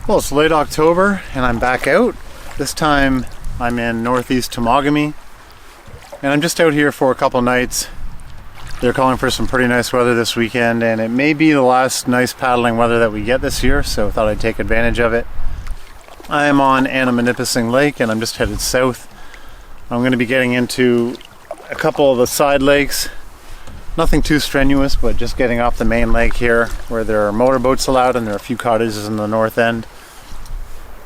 Well, it's late October and I'm back out. This time I'm in northeast Temagami and I'm just out here for a couple nights. They're calling for some pretty nice weather this weekend and it may be the last nice paddling weather that we get this year, so I thought I'd take advantage of it. I am on Anima Nipissing Lake and I'm just headed south. I'm going to be getting into a couple of the side lakes. Nothing too strenuous, but just getting off the main lake here where there are motorboats allowed and there are a few cottages in the north end.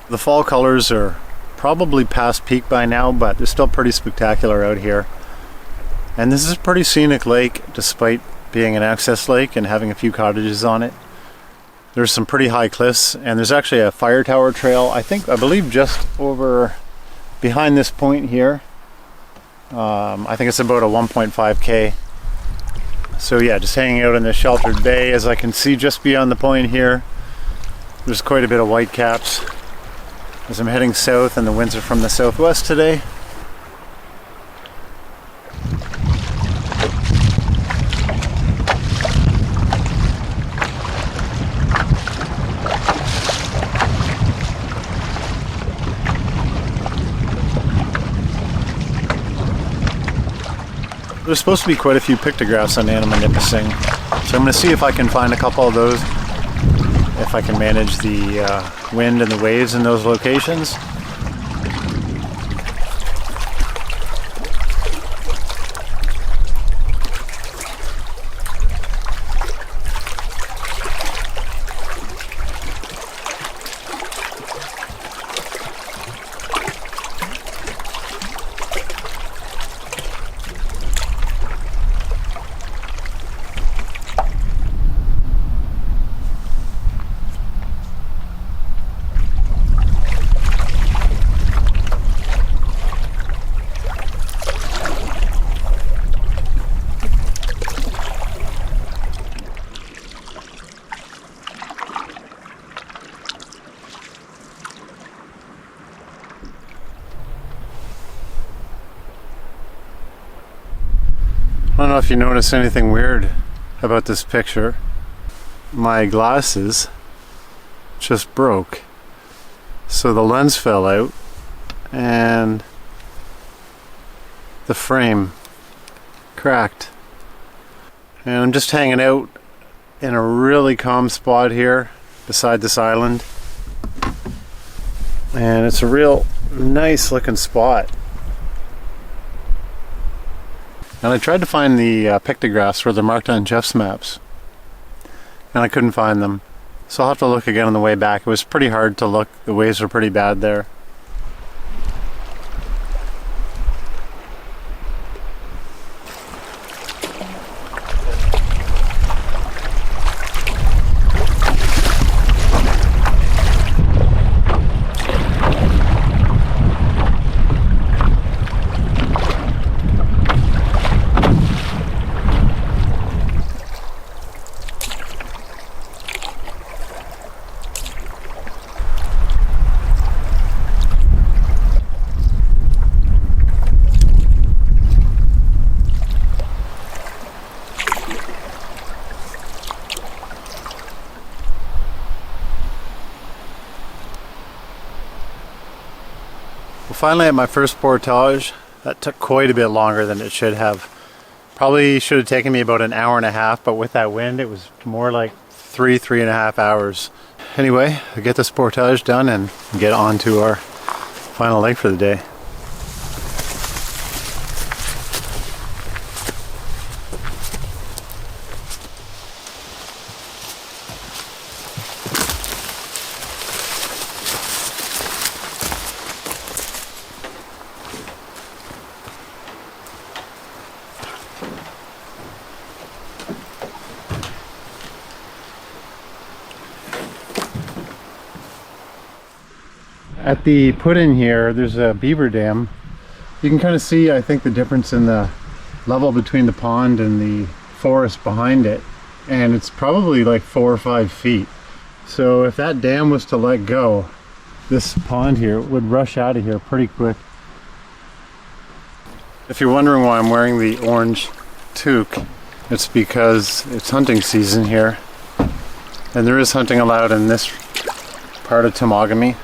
The fall colors are probably past peak by now, but they're still pretty spectacular out here. And this is a pretty scenic lake despite being an access lake and having a few cottages on it. There's some pretty high cliffs and there's actually a fire tower trail, I believe just over behind this point here. I think it's about a 1.5k. So yeah, just hanging out in the sheltered bay. As I can see just beyond the point here, there's quite a bit of whitecaps. As I'm heading south and the winds are from the southwest today. There's supposed to be quite a few pictographs on Anima Nipissing, so I'm going to see if I can find a couple of those, if I can manage the wind and the waves in those locations. I don't know if you notice anything weird about this picture. My glasses just broke. So the lens fell out and the frame cracked. And I'm just hanging out in a really calm spot here beside this island. And it's a real nice looking spot. And I tried to find the pictographs where they're marked on Jeff's maps, and I couldn't find them. So I'll have to look again on the way back. It was pretty hard to look. The waves were pretty bad there. Well, finally at my first portage. That took quite a bit longer than it should have. Probably should have taken me about an hour and a half, but with that wind it was more like three and a half hours. Anyway, I'll get this portage done and get on to our final lake for the day. At the put-in here, there's a beaver dam. You can kind of see, I think, the difference in the level between the pond and the forest behind it. And it's probably like 4 or 5 feet. So if that dam was to let go, this pond here would rush out of here pretty quick. If you're wondering why I'm wearing the orange toque, it's because it's hunting season here. And there is hunting allowed in this part of Temagami.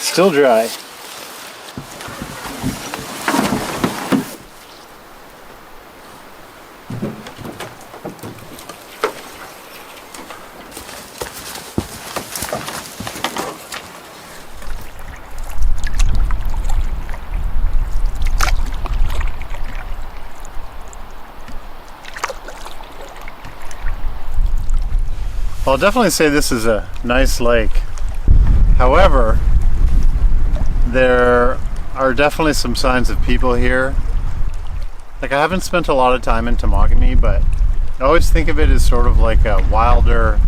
Still dry. I'll definitely say this is a nice lake. However, there are definitely some signs of people here. Like, I haven't spent a lot of time in Temagami, but I always think of it as sort of like a wilder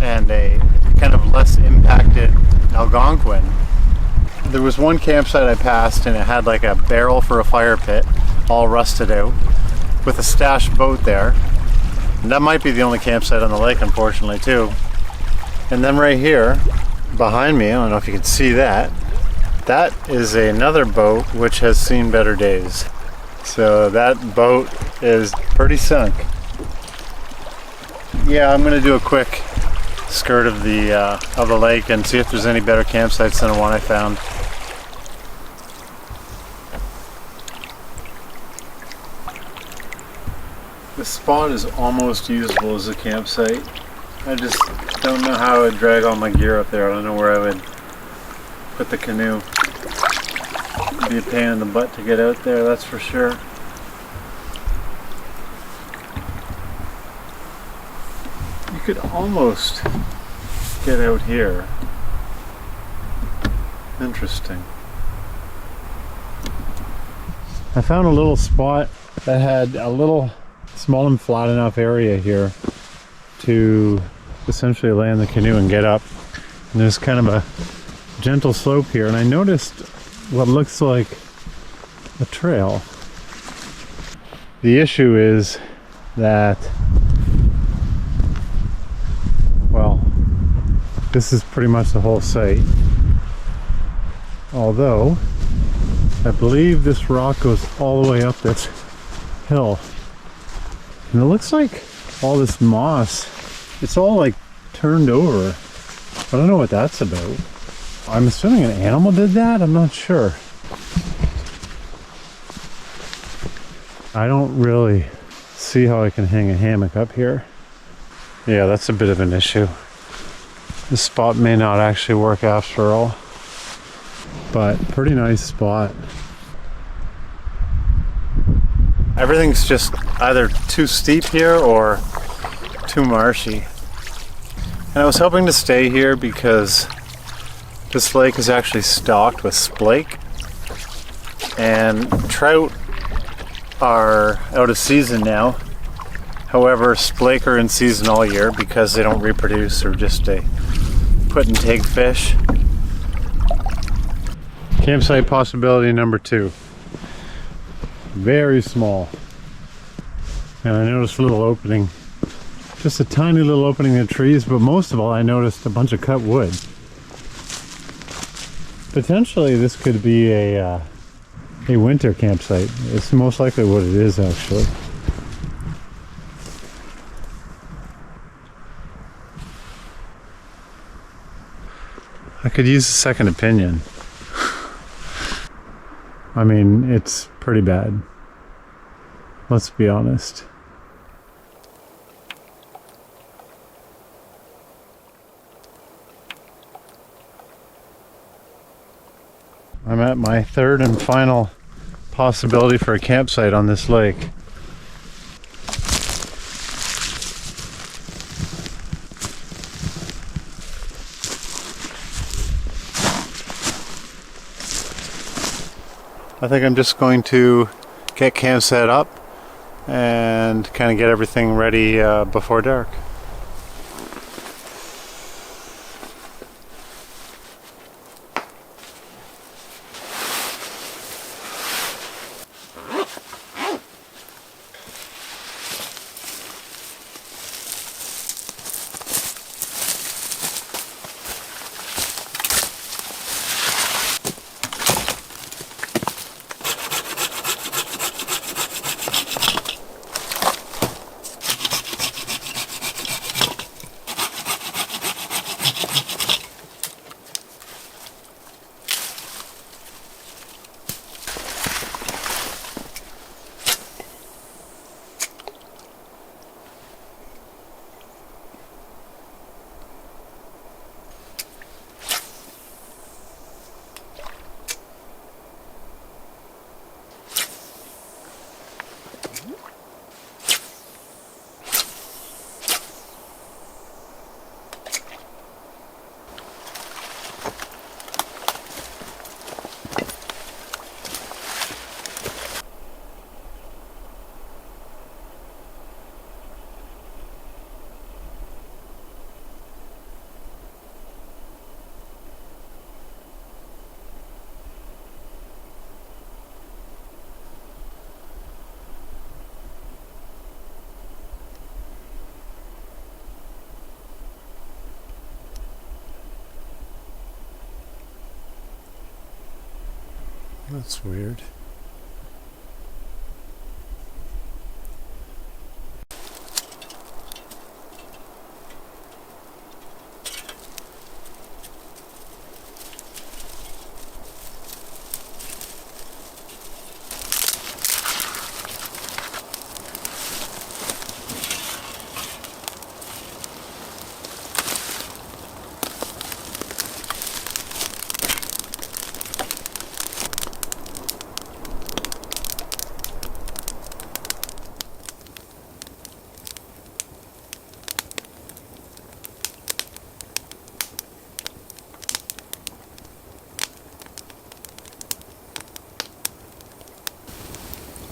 and a kind of less impacted Algonquin. There was one campsite I passed and it had like a barrel for a fire pit, all rusted out, with a stashed boat there. And that might be the only campsite on the lake, unfortunately, too. And then right here, behind me, I don't know if you can see that, that is another boat which has seen better days. So that boat is pretty sunk. Yeah, I'm gonna do a quick skirt of the lake and see if there's any better campsites than the one I found. This spot is almost usable as a campsite. I just don't know how I would drag all my gear up there. I don't know where I would put the canoe. It'd be a pain in the butt to get out there, that's for sure. You could almost get out here. Interesting. I found a little spot that had a little small and flat enough area here to essentially land the canoe and get up. And there's kind of a gentle slope here, and I noticed what looks like a trail. The issue is that, well, this is pretty much the whole site. Although, I believe this rock goes all the way up this hill. And it looks like all this moss, it's all like turned over. I don't know what that's about. I'm assuming an animal did that? I'm not sure. I don't really see how I can hang a hammock up here. Yeah, that's a bit of an issue. This spot may not actually work after all. But pretty nice spot. Everything's just either too steep here or too marshy. And I was hoping to stay here because this lake is actually stocked with splake. And trout are out of season now. However, splake are in season all year because they don't reproduce, or just a put and take fish. Campsite possibility number 2. Very small. And I noticed a little opening. Just a tiny little opening in the trees, but most of all I noticed a bunch of cut wood. Potentially this could be a winter campsite. It's most likely what it is, actually. I could use a second opinion. I mean, it's pretty bad. Let's be honest. I'm at my third and final possibility for a campsite on this lake. I think I'm just going to get camp set up and kind of get everything ready before dark. That's weird.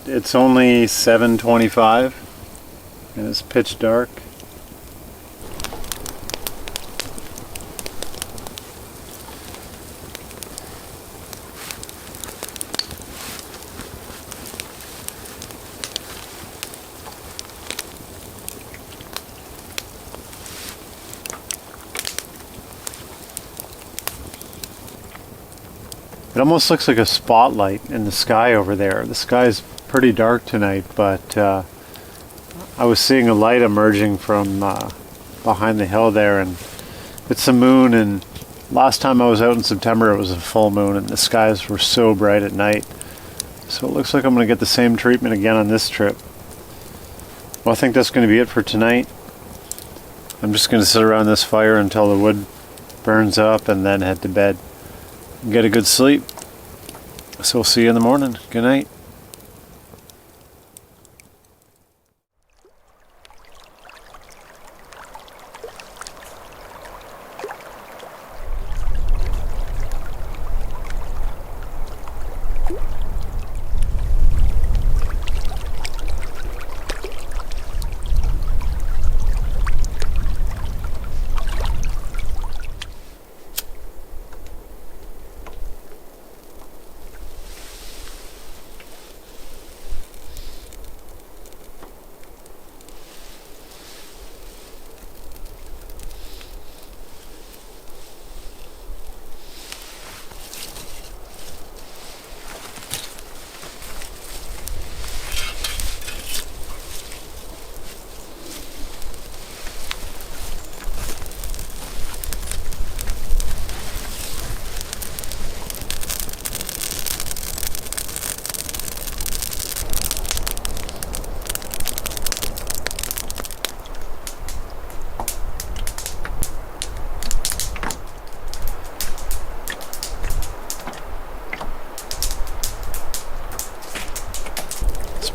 It's only 7:25 and it's pitch dark. It almost looks like a spotlight in the sky over there. The sky's pretty dark tonight, but I was seeing a light emerging from behind the hill there, and it's the moon. And last time I was out in September it was a full moon and the skies were so bright at night. So it looks like I'm going to get the same treatment again on this trip. Well, I think that's going to be it for tonight. I'm just going to sit around this fire until the wood burns up and then head to bed and get a good sleep. So we'll see you in the morning. Good night.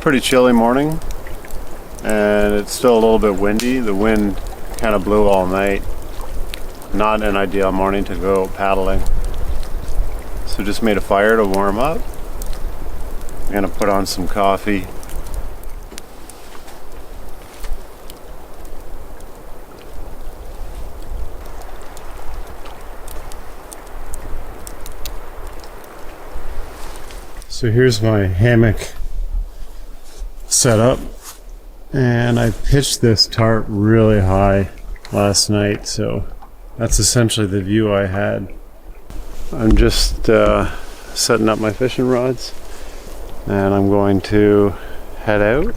Pretty chilly morning and it's still a little bit windy. The wind kind of blew all night. Not an ideal morning to go paddling. So just made a fire to warm up. I'm gonna put on some coffee. So here's my hammock set up, and I pitched this tarp really high last night, so that's essentially the view I had. I'm just setting up my fishing rods and I'm going to head out.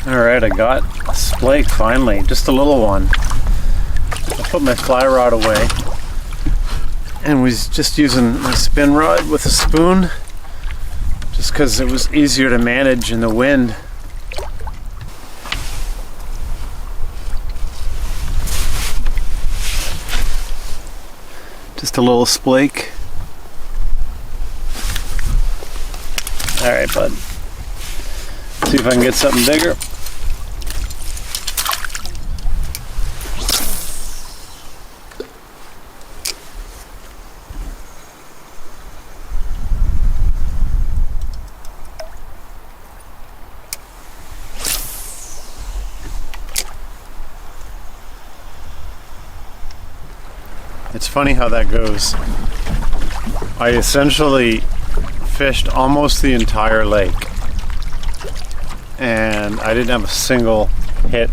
Alright, I got a Splake finally, just a little one. I put my fly rod away and was just using my spin rod with a spoon just because it was easier to manage in the wind. Just a little splake. Alright, bud. See if I can get something bigger. It's funny how that goes. I essentially fished almost the entire lake and I didn't have a single hit,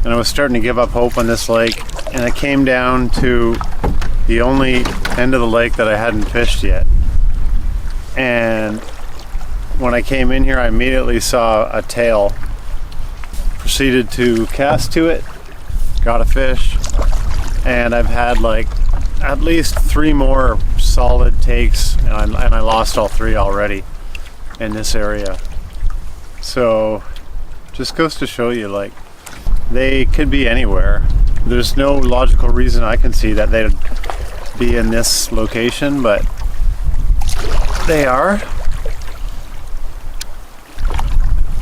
and I was starting to give up hope on this lake, and I came down to the only end of the lake that I hadn't fished yet, and when I came in here I immediately saw a tail, proceeded to cast to it, got a fish, and I've had like at least 3 more solid takes, and I lost all 3 already in this area. So just goes to show you, like, they could be anywhere. There's no logical reason I can see that they'd be in this location, but they are.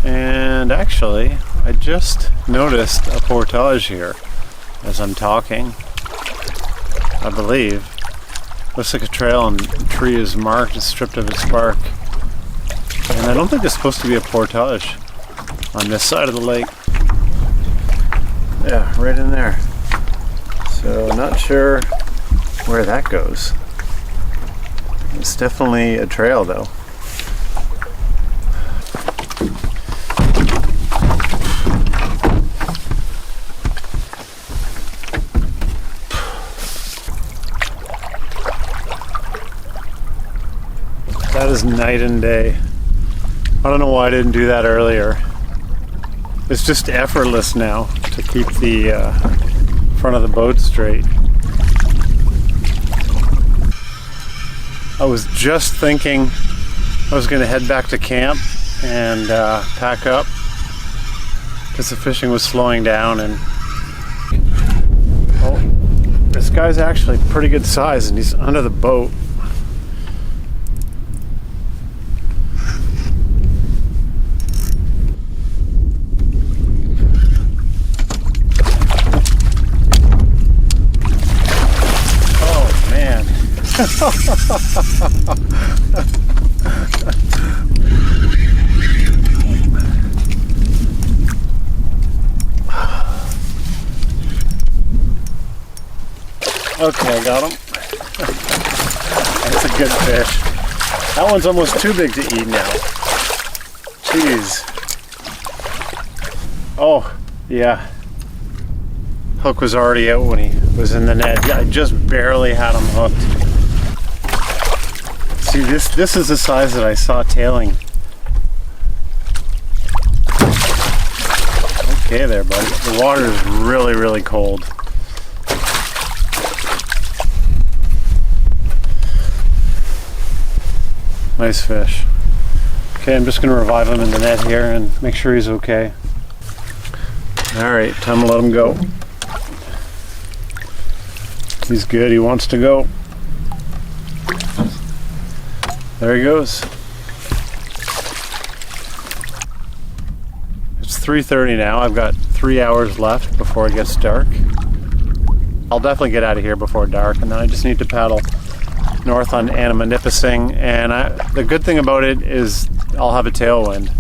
And actually I just noticed a portage here as I'm talking. I believe. Looks like a trail, and the tree is marked and stripped of its bark. And I don't think there's supposed to be a portage on this side of the lake. Yeah, right in there. So not sure where that goes. It's definitely a trail though. That is night and day. I don't know why I didn't do that earlier. It's just effortless now to keep the front of the boat straight. I was just thinking I was going to head back to camp and pack up because the fishing was slowing down, and oh, this guy's actually pretty good size and he's under the boat. Okay, I got him. That's a good fish. That one's almost too big to eat now. Jeez. Oh, yeah. Hook was already out when he was in the net. Yeah, I just barely had him hooked. See, this is the size that I saw tailing. Okay there, buddy. The water is really, really cold. Nice fish. Okay, I'm just going to revive him in the net here and make sure he's okay. Alright, time to let him go. He's good, he wants to go. There he goes. It's 3:30 now. I've got 3 hours left before it gets dark. I'll definitely get out of here before dark, and then I just need to paddle north on Anima, Nipissing, and the good thing about it is I'll have a tailwind.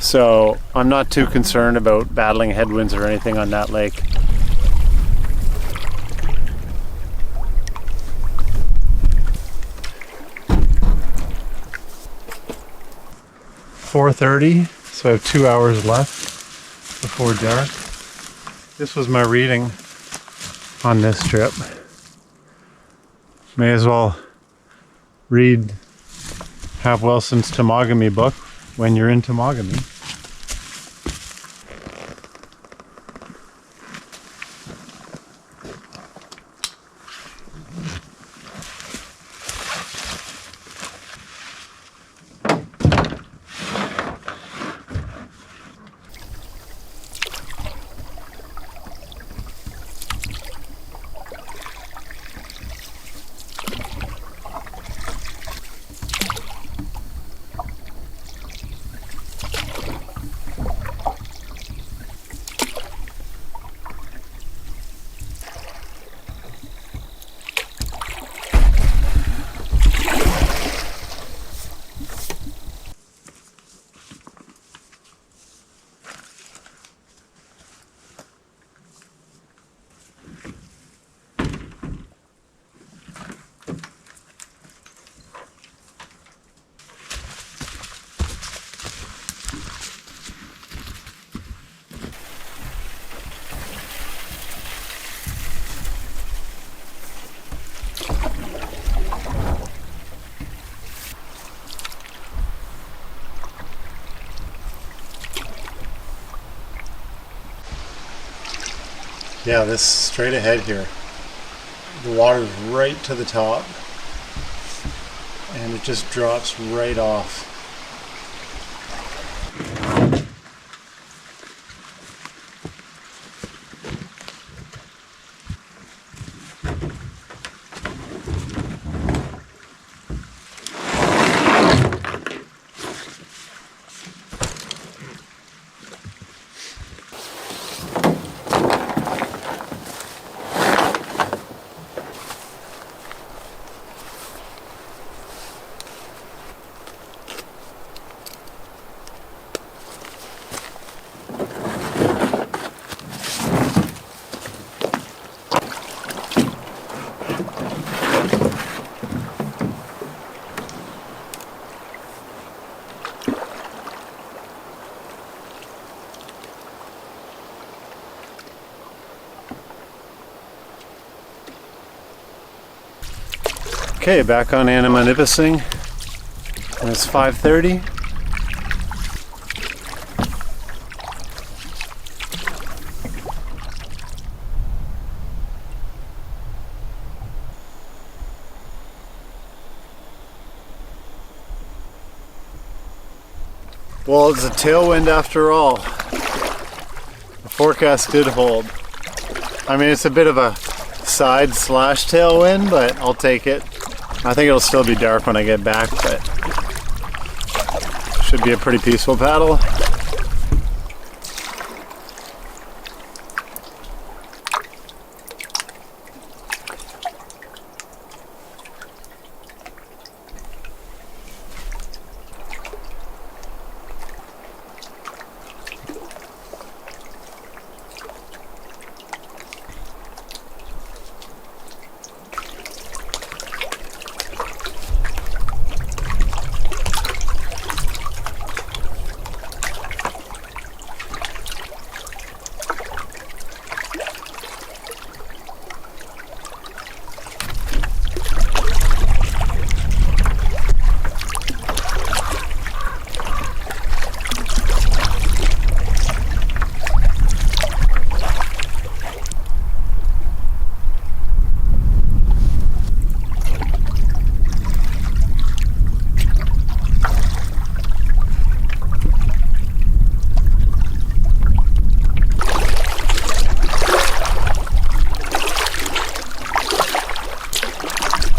So I'm not too concerned about battling headwinds or anything on that lake. .4:30, so I have 2 hours left before dark. This was my reading on this trip. May as well read Hap Wilson's Temagami book when you're in Temagami. Yeah, this straight ahead here. The water's right to the top and it just drops right off. Okay, back on Anima, Nipissing, and it's 5:30. Well, it's a tailwind after all. The forecast did hold. I mean, it's a bit of a side slash tailwind, but I'll take it. I think it'll still be dark when I get back, but should be a pretty peaceful paddle.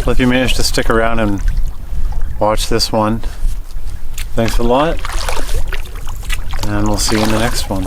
Well, if you managed to stick around and watch this one, thanks a lot, and we'll see you in the next one.